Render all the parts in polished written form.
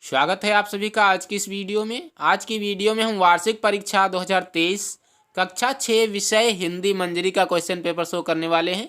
स्वागत है आप सभी का आज की इस वीडियो में। आज की वीडियो में हम वार्षिक परीक्षा 2023 कक्षा 6 विषय हिंदी मंजरी का क्वेश्चन पेपर शो करने वाले हैं।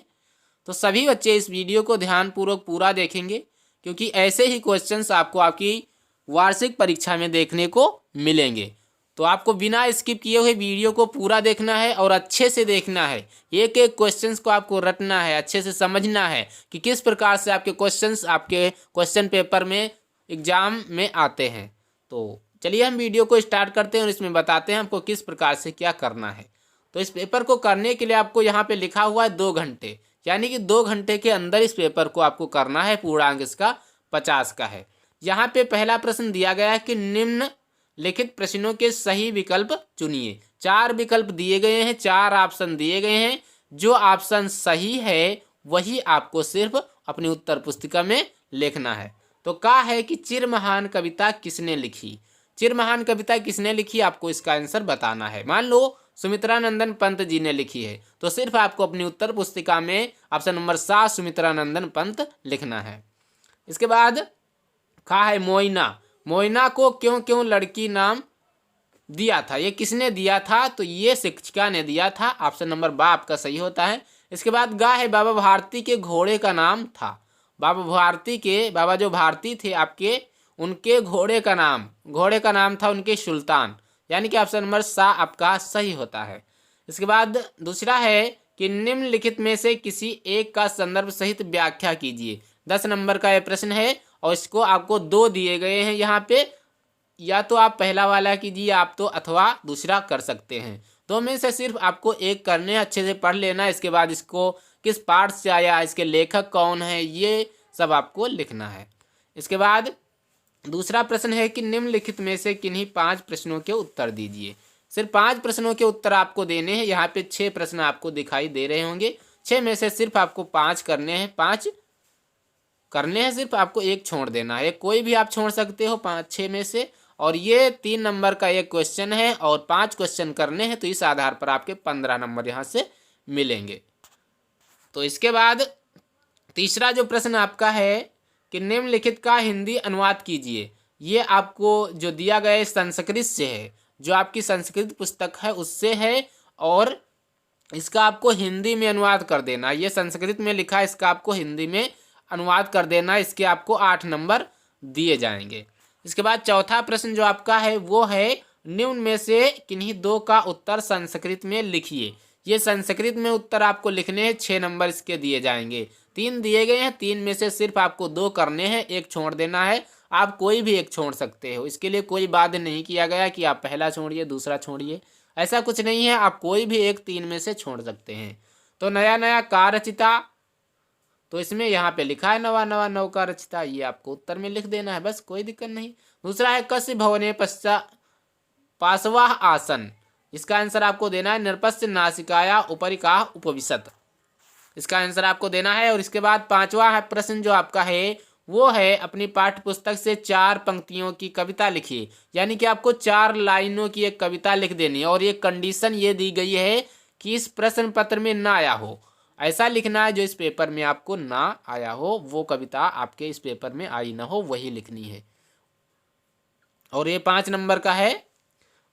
तो सभी बच्चे इस वीडियो को ध्यानपूर्वक पूरा देखेंगे, क्योंकि ऐसे ही क्वेश्चंस आपको आपकी वार्षिक परीक्षा में देखने को मिलेंगे। तो आपको बिना स्किप किए हुए वीडियो को पूरा देखना है और अच्छे से देखना है। एक एक क्वेश्चंस को आपको रटना है, अच्छे से समझना है कि किस प्रकार से आपके क्वेश्चंस आपके क्वेश्चन पेपर में एग्जाम में आते हैं। तो चलिए हम वीडियो को स्टार्ट करते हैं और इसमें बताते हैं हमको किस प्रकार से क्या करना है। तो इस पेपर को करने के लिए आपको यहाँ पे लिखा हुआ है 2 घंटे, यानी कि 2 घंटे के अंदर इस पेपर को आपको करना है। पूर्णांक इसका 50 का है। यहाँ पे पहला प्रश्न दिया गया है कि निम्नलिखित प्रश्नों के सही विकल्प चुनिए। 4 विकल्प दिए गए हैं, 4 ऑप्शन दिए गए हैं। जो ऑप्शन सही है वही आपको सिर्फ अपनी उत्तर पुस्तिका में लिखना है। तो कहा है कि चिर महान कविता किसने लिखी। चिर महान कविता किसने लिखी, आपको इसका आंसर बताना है। मान लो सुमित्रानंदन पंत जी ने लिखी है, तो सिर्फ आपको अपनी उत्तर पुस्तिका में ऑप्शन नंबर 7 सुमित्रानंदन पंत लिखना है। इसके बाद कहा है मोइना। मोइना को क्यों क्यों लड़की नाम दिया था, ये किसने दिया था, तो ये शिक्षिका ने दिया था। ऑप्शन नंबर बा आपका सही होता है। इसके बाद गा है बाबा भारती के घोड़े का नाम था। बाबा जो भारती थे आपके, उनके घोड़े का नाम था उनके सुल्तान, यानी कि ऑप्शन नंबर सा आपका सही होता है। इसके बाद दूसरा है कि निम्नलिखित में से किसी एक का संदर्भ सहित व्याख्या कीजिए। 10 नंबर का यह प्रश्न है और इसको आपको 2 दिए गए हैं यहाँ पे। या तो आप पहला वाला कीजिए आप तो, अथवा दूसरा कर सकते हैं। 2 में से सिर्फ आपको एक करने, अच्छे से पढ़ लेना। इसके बाद इसको किस पाठ से आया, इसके लेखक कौन है, ये सब आपको लिखना है। इसके बाद दूसरा प्रश्न है कि निम्नलिखित में से किन्हीं 5 प्रश्नों के उत्तर दीजिए। सिर्फ 5 प्रश्नों के उत्तर आपको देने हैं। यहाँ पे 6 प्रश्न आपको दिखाई दे रहे होंगे। 6 में से सिर्फ आपको 5 करने हैं। 5 करने हैं, सिर्फ आपको एक छोड़ देना है। कोई भी आप छोड़ सकते हो 5-6 में से। और ये 3 नंबर का एक क्वेश्चन है और 5 क्वेश्चन करने हैं, तो इस आधार पर आपके 15 नंबर यहाँ से मिलेंगे। तो इसके बाद तीसरा जो प्रश्न आपका है कि निम्नलिखित का हिंदी अनुवाद कीजिए। ये आपको जो दिया गया है संस्कृत से है, जो आपकी संस्कृत पुस्तक है उससे है, और इसका आपको हिंदी में अनुवाद कर देना। ये संस्कृत में लिखा है, इसका आपको हिंदी में अनुवाद कर देना। इसके आपको 8 नंबर दिए जाएंगे। इसके बाद चौथा प्रश्न जो आपका है वो है निम्न में से किन्हीं 2 का उत्तर संस्कृत में लिखिए। ये संस्कृत में उत्तर आपको लिखने हैं। 6 नंबर इसके दिए जाएंगे। 3 दिए गए हैं, 3 में से सिर्फ आपको 2 करने हैं, एक छोड़ देना है। आप कोई भी एक छोड़ सकते हो, इसके लिए कोई बाध्य नहीं किया गया कि आप पहला छोड़िए दूसरा छोड़िए, ऐसा कुछ नहीं है। आप कोई भी एक 3 में से छोड़ सकते हैं। तो नया का रचिता, तो इसमें यहाँ पे लिखा है नवा का रचिता, ये आपको उत्तर में लिख देना है, बस कोई दिक्कत नहीं। दूसरा है कस्य भवने पश्चात पार्श्वाह आसन। इसका आंसर आपको देना है निरपस्य नासिकाया उपरिका उपविशत, इसका आंसर आपको देना है। और इसके बाद 5वां प्रश्न जो आपका है वो है अपनी पाठ्य पुस्तक से 4 पंक्तियों की कविता लिखिए। यानी कि आपको 4 लाइनों की एक कविता लिख देनी है, और ये कंडीशन ये दी गई है कि इस प्रश्न पत्र में ना आया हो, ऐसा लिखना है जो इस पेपर में आपको ना आया हो, वो कविता आपके इस पेपर में आई ना हो, वही लिखनी है। और ये 5 नंबर का है।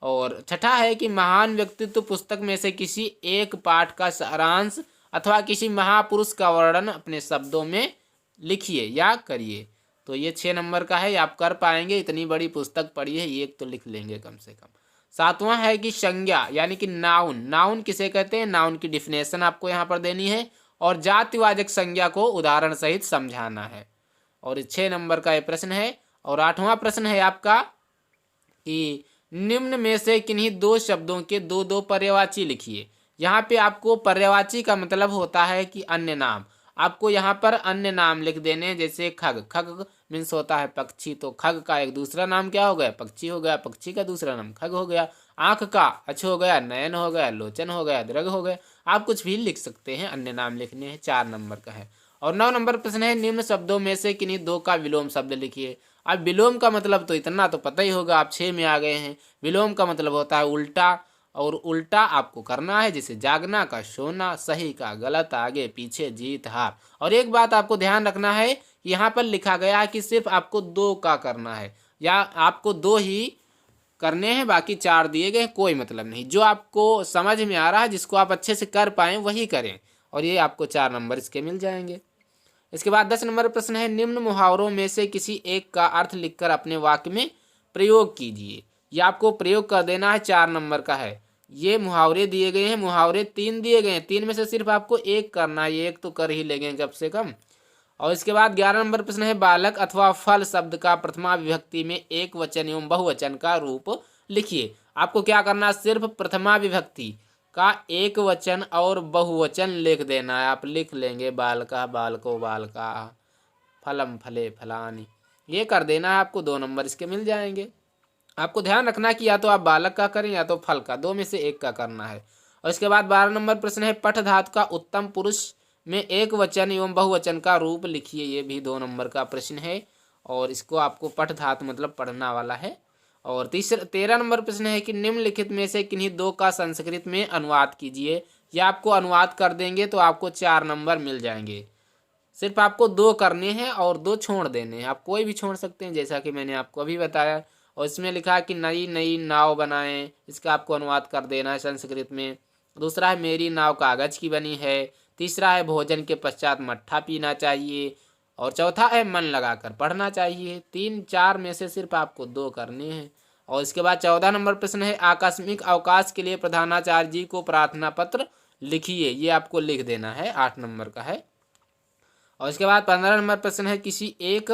और छठा है कि महान व्यक्तित्व पुस्तक में से किसी एक पाठ का सारांश अथवा किसी महापुरुष का वर्णन अपने शब्दों में लिखिए या करिए। तो ये 6 नंबर का है, आप कर पाएंगे, इतनी बड़ी पुस्तक पढ़ी है, एक तो लिख लेंगे कम से कम। 7वां है कि संज्ञा यानी कि नाउन किसे कहते हैं, नाउन की डिफिनेशन आपको यहाँ पर देनी है, और जातिवाचक संज्ञा को उदाहरण सहित समझाना है। और 6 नंबर का ये प्रश्न है। और 8वां प्रश्न है आपका कि निम्न में से किन्हीं 2 शब्दों के 2 पर्यायवाची लिखिए। यहाँ पे आपको पर्यायवाची का मतलब होता है कि अन्य नाम। आपको यहाँ पर अन्य नाम लिख देने, जैसे खग मीन्स होता है पक्षी, तो खग का एक दूसरा नाम क्या हो गया, पक्षी हो गया। पक्षी का दूसरा नाम खग हो गया। आँख का अछ हो गया, नयन हो गया, लोचन हो गया, दृग हो गया। आप कुछ भी लिख सकते हैं, अन्य नाम लिखने हैं। 4 नंबर का है। और 9 नंबर प्रश्न है निम्न शब्दों में से किन्हीं 2 का विलोम शब्द लिखिए। अब विलोम का मतलब तो इतना तो पता ही होगा, आप 6 में आ गए हैं। विलोम का मतलब होता है उल्टा, और उल्टा आपको करना है, जैसे जागना का सोना, सही का गलत, आगे पीछे, जीत हार। और एक बात आपको ध्यान रखना है, यहाँ पर लिखा गया है कि सिर्फ आपको 2 का करना है। या आपको 2 ही करने हैं, बाकी 4 दिए गए हैं, कोई मतलब नहीं। जो आपको समझ में आ रहा है, जिसको आप अच्छे से कर पाएँ वही करें, और ये आपको 4 नंबर इसके मिल जाएंगे। इसके बाद 10 नंबर प्रश्न है, निम्न मुहावरों में से किसी एक का अर्थ लिखकर अपने वाक्य में प्रयोग कीजिए। ये आपको प्रयोग कर देना है, 4 नंबर का है। ये मुहावरे दिए गए हैं, मुहावरे 3 दिए गए हैं, 3 में से सिर्फ आपको एक करना है, ये एक तो कर ही लेंगे कम से कम। और इसके बाद 11 नंबर प्रश्न है, बालक अथवा फल शब्द का प्रथमा विभक्ति में एक वचन एवं बहुवचन का रूप लिखिए। आपको क्या करना है, सिर्फ प्रथमा विभक्ति का एक वचन और बहुवचन लिख देना है। आप लिख लेंगे बालका बालको बालका, फलम फले फलानी, ये कर देना है, आपको 2 नंबर इसके मिल जाएंगे। आपको ध्यान रखना कि या तो आप बालक का करें या तो फल का, 2 में से एक का करना है। और इसके बाद 12 नंबर प्रश्न है, पठ धातु का उत्तम पुरुष में एक वचन एवं बहुवचन का रूप लिखिए। ये भी 2 नंबर का प्रश्न है, और इसको आपको पठ धातु मतलब पढ़ना वाला है। और 13 नंबर प्रश्न है कि निम्नलिखित में से किन्हीं 2 का संस्कृत में अनुवाद कीजिए। या आपको अनुवाद कर देंगे तो आपको 4 नंबर मिल जाएंगे। सिर्फ आपको 2 करने हैं और 2 छोड़ देने हैं, आप कोई भी छोड़ सकते हैं, जैसा कि मैंने आपको अभी बताया। और इसमें लिखा है कि नई नई नाव बनाएं, इसका आपको अनुवाद कर देना है संस्कृत में। दूसरा है मेरी नाव कागज की बनी है। तीसरा है भोजन के पश्चात मट्ठा पीना चाहिए। और चौथा है मन लगाकर पढ़ना चाहिए। 3-4 में से सिर्फ आपको 2 करने हैं। और इसके बाद 14 नंबर प्रश्न है, आकस्मिक अवकाश के लिए प्रधानाचार्य जी को प्रार्थना पत्र लिखिए। ये आपको लिख देना है, 8 नंबर का है। और इसके बाद 15 नंबर प्रश्न है, किसी एक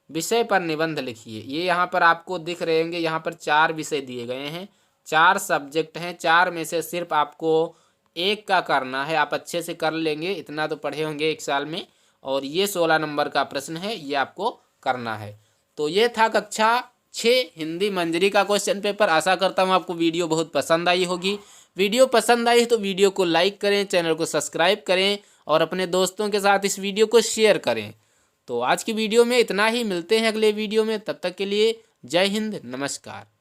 विषय पर निबंध लिखिए। ये यहाँ पर आपको दिख रहे होंगे, यहाँ पर 4 विषय दिए गए हैं, 4 सब्जेक्ट हैं, 4 में से सिर्फ आपको एक का करना है। आप अच्छे से कर लेंगे, इतना तो पढ़े होंगे 1 साल में। और ये 16 नंबर का प्रश्न है, ये आपको करना है। तो ये था कक्षा 6 हिंदी मंजरी का क्वेश्चन पेपर। आशा करता हूँ आपको वीडियो बहुत पसंद आई होगी। वीडियो पसंद आई तो वीडियो को लाइक करें, चैनल को सब्सक्राइब करें और अपने दोस्तों के साथ इस वीडियो को शेयर करें। तो आज की वीडियो में इतना ही, मिलते हैं अगले वीडियो में, तब तक के लिए जय हिंद, नमस्कार।